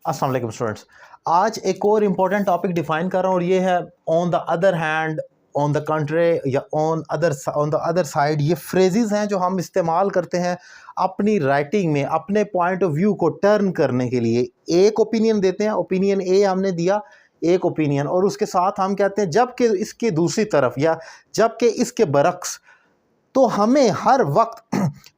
अस्सलाम वालेकुम स्टूडेंट्स। आज एक और इम्पॉर्टेंट टॉपिक डिफाइन कर रहा हूँ और ये है on the other hand, on the country या ऑन द अदर साइड। ये फ्रेजेस हैं जो हम इस्तेमाल करते हैं अपनी राइटिंग में अपने पॉइंट ऑफ व्यू को टर्न करने के लिए। एक ओपिनियन देते हैं, ओपिनियन ए हमने दिया एक ओपिनियन, और उसके साथ हम कहते हैं जबकि इसके दूसरी तरफ या जबकि इसके बरक्स। तो हमें हर वक्त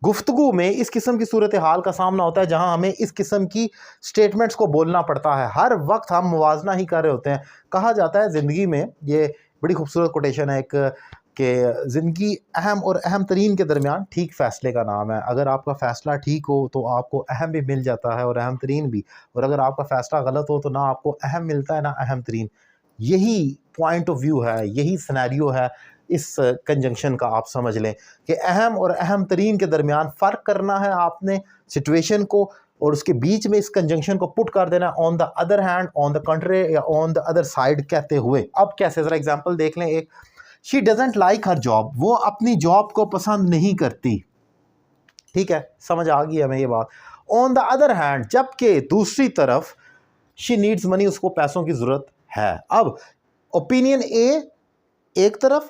गुफ्तगू में इस किस्म की सूरत हाल का सामना होता है जहां हमें इस किस्म की स्टेटमेंट्स को बोलना पड़ता है। हर वक्त हम मुवाजना ही कर रहे होते हैं। कहा जाता है ज़िंदगी में, ये बड़ी खूबसूरत कोटेशन है एक, कि ज़िंदगी अहम और अहम तरीन के दरमियान ठीक फ़ैसले का नाम है। अगर आपका फ़ैसला ठीक हो तो आपको अहम भी मिल जाता है और अहम तरीन भी, और अगर आपका फ़ैसला गलत हो तो ना आपको अहम मिलता है ना अहम तरीन। यही पॉइंट ऑफ व्यू है, यही सिनेरियो है इस कंजंक्शन का। आप समझ लें कि अहम और अहम तरीन के दरमियान फ़र्क करना है आपने सिचुएशन को, और उसके बीच में इस कंजंक्शन को पुट कर देना on the other hand, on the country या ऑन द अदर साइड कहते हुए। अब कैसे, ज़रा एग्जांपल देख लें। एक, she doesn't like her job, वो अपनी जॉब को पसंद नहीं करती। ठीक है, समझ आ गई हमें ये बात। ऑन द अदर हैंड, जबकि दूसरी तरफ शी नीड्स मनी, उसको पैसों की ज़रूरत है। अब ओपिनियन ए एक तरफ,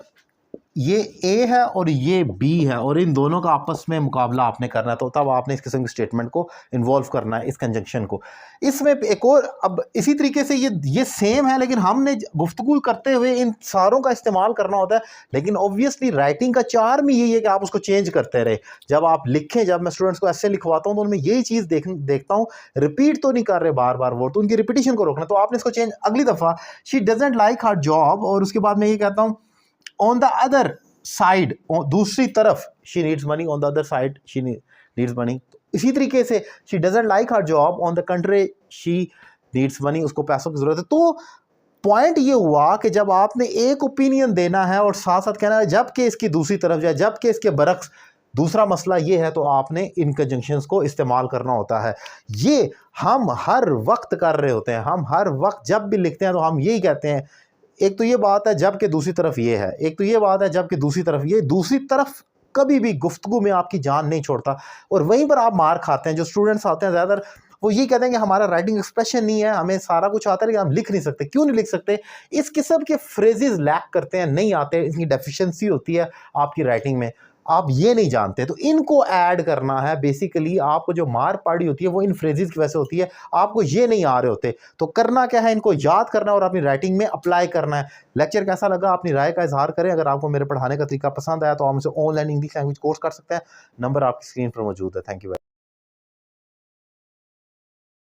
ये ए है और ये बी है, और इन दोनों का आपस में मुकाबला आपने करना है। तो तब आपने इस किस्म की स्टेटमेंट को इन्वॉल्व करना है, इस कंजंक्शन को। इसमें एक और, अब इसी तरीके से ये सेम है, लेकिन हमने गुफ्तगू करते हुए इन सारों का इस्तेमाल करना होता है। लेकिन ऑब्वियसली राइटिंग का चार्म ही यही है कि आप उसको चेंज करते रहे। जब आप लिखें, जब मैं स्टूडेंट्स को ऐसे लिखवाता हूँ तो उनमें यही चीज़ देखता हूँ, रिपीट तो नहीं कर रहे बार बार वर्ड, तो उनकी रिपीटिशन को रोकना। तो आपने इसको चेंज, अगली दफ़ा she doesn't like her job, और उसके बाद मैं ये कहता हूँ ऑन द अदर साइड, दूसरी तरफ she needs money, on the other side she needs money. इसी तरीके से she doesn't like her job, on the country she needs money, उसको पैसों की जरूरत है। तो पॉइंट ये हुआ कि जब आपने एक ओपिनियन देना है और साथ साथ कहना है जबकि इसकी दूसरी तरफ जाए, जबकि इसके बरक्स दूसरा मसला ये है, तो आपने इन कंजंक्शंस को इस्तेमाल करना होता है। ये हम हर वक्त कर रहे होते हैं। हम हर वक्त जब भी लिखते हैं तो हम यही कहते हैं, एक तो ये बात है जबकि दूसरी तरफ ये है, एक तो ये बात है जबकि दूसरी तरफ ये। दूसरी तरफ कभी भी गुफ्तगू में आपकी जान नहीं छोड़ता, और वहीं पर आप मार खाते हैं। जो स्टूडेंट्स आते हैं ज़्यादातर वो ये कहते हैं कि हमारा राइटिंग एक्सप्रेशन नहीं है, हमें सारा कुछ आता है लेकिन हम लिख नहीं सकते। क्यों नहीं लिख सकते? इस किस्म के फ्रेजेस लैक करते हैं, नहीं आते, इनकी डेफिशिएंसी होती है आपकी राइटिंग में, आप ये नहीं जानते। तो इनको ऐड करना है। बेसिकली आपको जो मार पड़ी होती है वो इन फ्रेजेस की वजह से होती है, आपको ये नहीं आ रहे होते। तो करना क्या है, इनको याद करना है और अपनी राइटिंग में अप्लाई करना है। लेक्चर कैसा लगा, अपनी राय का इजहार करें। अगर आपको मेरे पढ़ाने का तरीका पसंद आया तो आप मुझसे ऑनलाइन इंग्लिश लैंग्वेज कोर्स कर सकते हैं। नंबर आपकी स्क्रीन पर मौजूद है। Thank you.